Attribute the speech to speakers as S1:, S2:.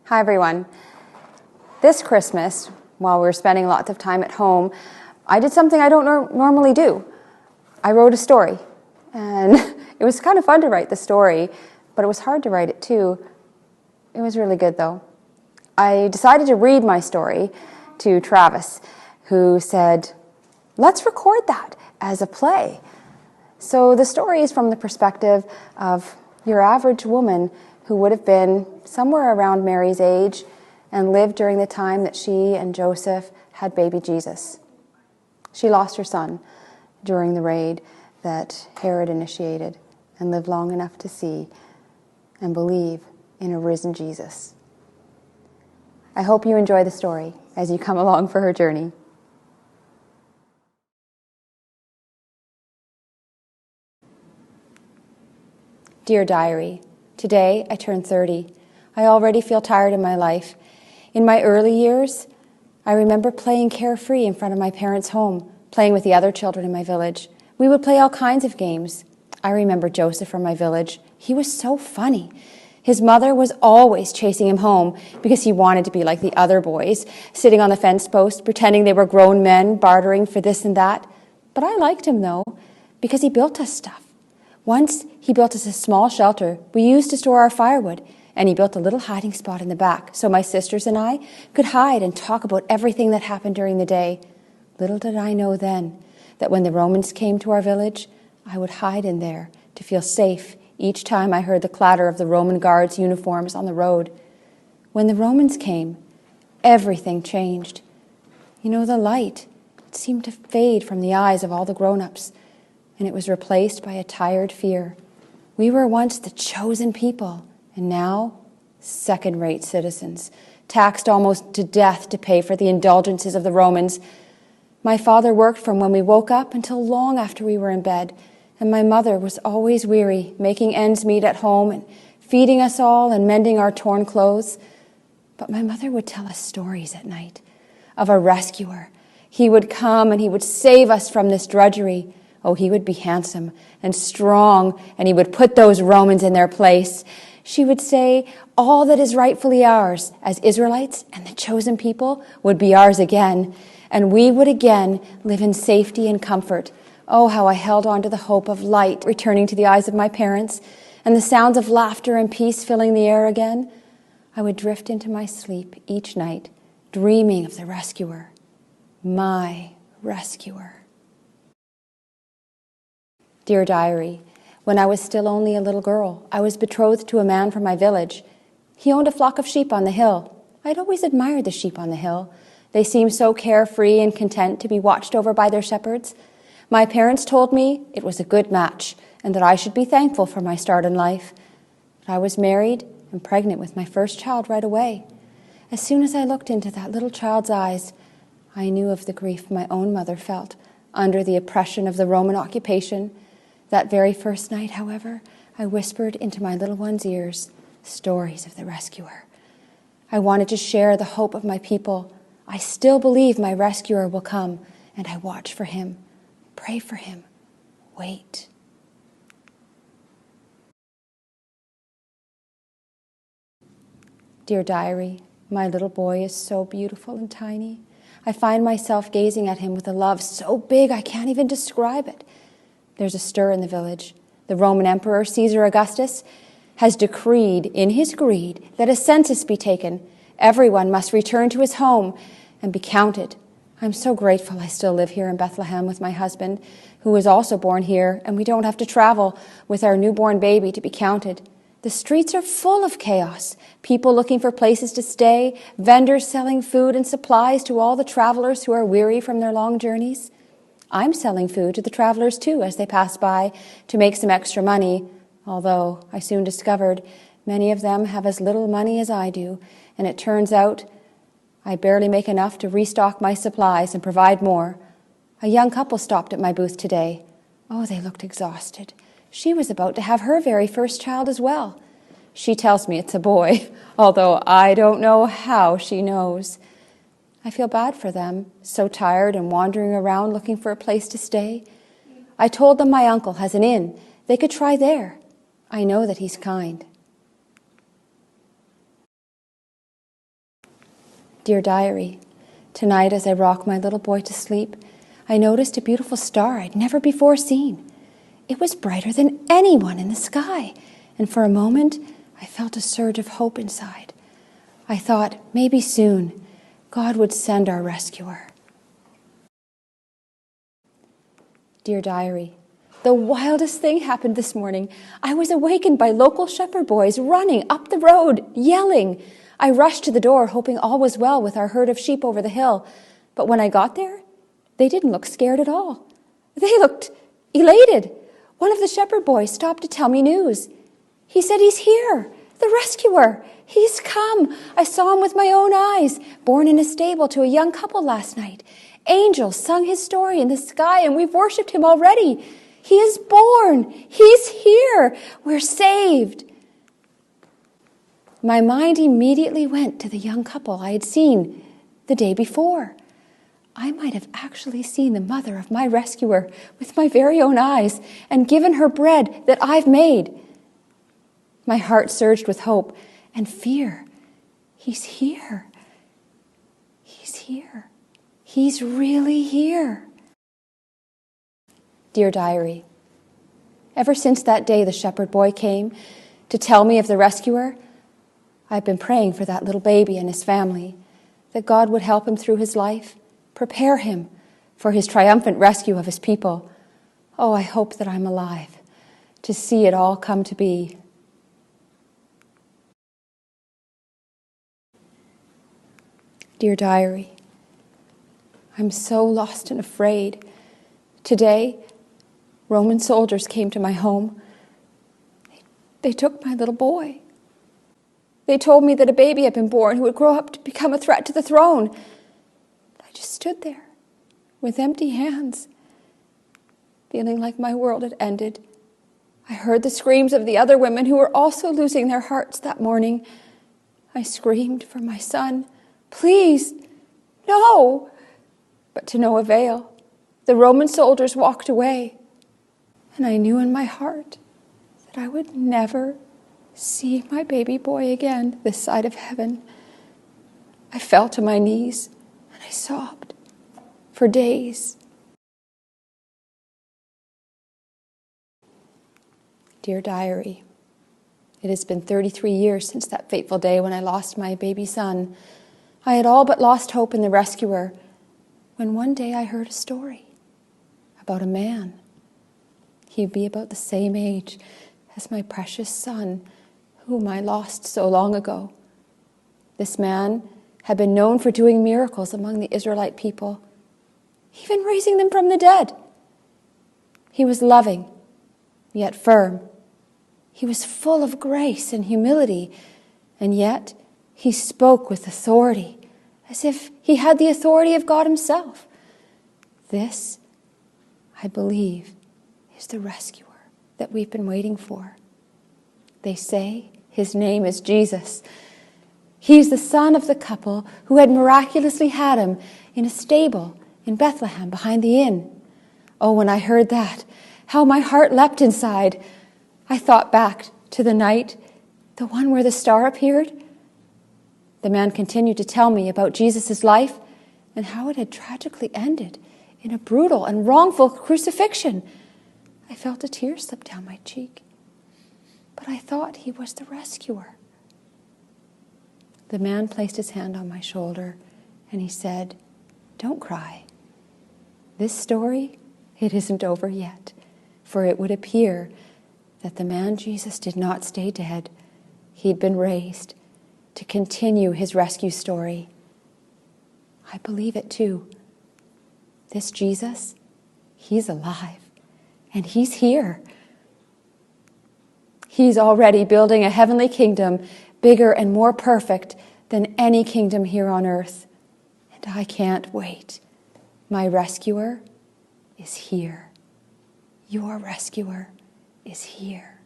S1: Hi everyone. This Christmas, while we were spending lots of time at home, I did something I don't normally do. I wrote a story. And it was kind of fun to write the story, but it was hard to write it too. It was really good though. I decided to read my story to Travis, who said, "Let's record that as a play." So the story is from the perspective of your average woman who would have been somewhere around Mary's age and lived during the time that she and Joseph had baby Jesus. She lost her son during the raid that Herod initiated and lived long enough to see and believe in a risen Jesus. I hope you enjoy the story as you come along for her journey. Dear Diary, today I turn 30. I already feel tired in my life. In my early years, I remember playing carefree in front of my parents' home, playing with the other children in my village. We would play all kinds of games. I remember Joseph from my village. He was so funny. His mother was always chasing him home because he wanted to be like the other boys, sitting on the fence post, pretending they were grown men, bartering for this and that. But I liked him, though, because he built us stuff. Once, he built us a small shelter we used to store our firewood, and he built a little hiding spot in the back so my sisters and I could hide and talk about everything that happened during the day. Little did I know then that when the Romans came to our village, I would hide in there to feel safe each time I heard the clatter of the Roman guards' uniforms on the road. When the Romans came, everything changed. You know, the light, it seemed to fade from the eyes of all the grown-ups, and it was replaced by a tired fear. We were once the chosen people, and now second-rate citizens, taxed almost to death to pay for the indulgences of the Romans. My father worked from when we woke up until long after we were in bed, and my mother was always weary, making ends meet at home and feeding us all and mending our torn clothes. But my mother would tell us stories at night of a rescuer. He would come and he would save us from this drudgery. Oh, he would be handsome and strong, and he would put those Romans in their place. She would say, all that is rightfully ours as Israelites and the chosen people would be ours again, and we would again live in safety and comfort. Oh, how I held on to the hope of light returning to the eyes of my parents, and the sounds of laughter and peace filling the air again. I would drift into my sleep each night, dreaming of the rescuer, my rescuer. Dear Diary, when I was still only a little girl, I was betrothed to a man from my village. He owned a flock of sheep on the hill. I'd always admired the sheep on the hill. They seemed so carefree and content to be watched over by their shepherds. My parents told me it was a good match and that I should be thankful for my start in life. But I was married and pregnant with my first child right away. As soon as I looked into that little child's eyes, I knew of the grief my own mother felt under the oppression of the Roman occupation. That very first night, however, I whispered into my little one's ears stories of the rescuer. I wanted to share the hope of my people. I still believe my rescuer will come, and I watch for him, pray for him, wait. Dear Diary, my little boy is so beautiful and tiny. I find myself gazing at him with a love so big I can't even describe it. There's a stir in the village. The Roman Emperor, Caesar Augustus, has decreed in his greed that a census be taken. Everyone must return to his home and be counted. I'm so grateful I still live here in Bethlehem with my husband, who was also born here, and we don't have to travel with our newborn baby to be counted. The streets are full of chaos, people looking for places to stay, vendors selling food and supplies to all the travelers who are weary from their long journeys. I'm selling food to the travelers, too, as they pass by to make some extra money, although I soon discovered many of them have as little money as I do, and it turns out I barely make enough to restock my supplies and provide more. A young couple stopped at my booth today. Oh, they looked exhausted. She was about to have her very first child as well. She tells me it's a boy, although I don't know how she knows. I feel bad for them, so tired and wandering around looking for a place to stay. I told them my uncle has an inn. They could try there. I know that he's kind. Dear Diary, tonight as I rock my little boy to sleep, I noticed a beautiful star I'd never before seen. It was brighter than anyone in the sky, and for a moment I felt a surge of hope inside. I thought maybe soon God would send our rescuer. Dear Diary, the wildest thing happened this morning. I was awakened by local shepherd boys running up the road, yelling. I rushed to the door, hoping all was well with our herd of sheep over the hill. But when I got there, they didn't look scared at all. They looked elated. One of the shepherd boys stopped to tell me news. He said he's here, the rescuer. He's come. I saw him with my own eyes, born in a stable to a young couple last night. Angels sung his story in the sky, and we've worshipped him already. He is born. He's here. We're saved. My mind immediately went to the young couple I had seen the day before. I might have actually seen the mother of my rescuer with my very own eyes and given her bread that I've made. My heart surged with hope and fear. He's here. He's here. He's really here. Dear Diary, ever since that day the shepherd boy came to tell me of the rescuer, I've been praying for that little baby and his family, that God would help him through his life, prepare him for his triumphant rescue of his people. Oh, I hope that I'm alive to see it all come to be. Dear Diary, I'm so lost and afraid. Today, Roman soldiers came to my home. They took my little boy. They told me that a baby had been born who would grow up to become a threat to the throne. I just stood there with empty hands, feeling like my world had ended. I heard the screams of the other women who were also losing their hearts that morning. I screamed for my son, "Please, no!" But to no avail. The Roman soldiers walked away, and I knew in my heart that I would never see my baby boy again this side of heaven. I fell to my knees and I sobbed for days. Dear Diary, it has been 33 years since that fateful day when I lost my baby son. I had all but lost hope in the rescuer when one day I heard a story about a man. He'd be about the same age as my precious son, whom I lost so long ago. This man had been known for doing miracles among the Israelite people, even raising them from the dead. He was loving, yet firm. He was full of grace and humility, and yet he spoke with authority, as if he had the authority of God himself. This, I believe, is the rescuer that we've been waiting for. They say his name is Jesus. He's the son of the couple who had miraculously had him in a stable in Bethlehem behind the inn. Oh, when I heard that, how my heart leapt inside. I thought back to the night, the one where the star appeared. The man continued to tell me about Jesus' life and how it had tragically ended in a brutal and wrongful crucifixion. I felt a tear slip down my cheek, but I thought he was the rescuer. The man placed his hand on my shoulder and he said, "Don't cry. This story, it isn't over yet, for it would appear that the man Jesus did not stay dead. He'd been raised to continue his rescue story." I believe it too. This Jesus, he's alive and he's here. He's already building a heavenly kingdom bigger and more perfect than any kingdom here on earth. And I can't wait. My rescuer is here. Your rescuer is here.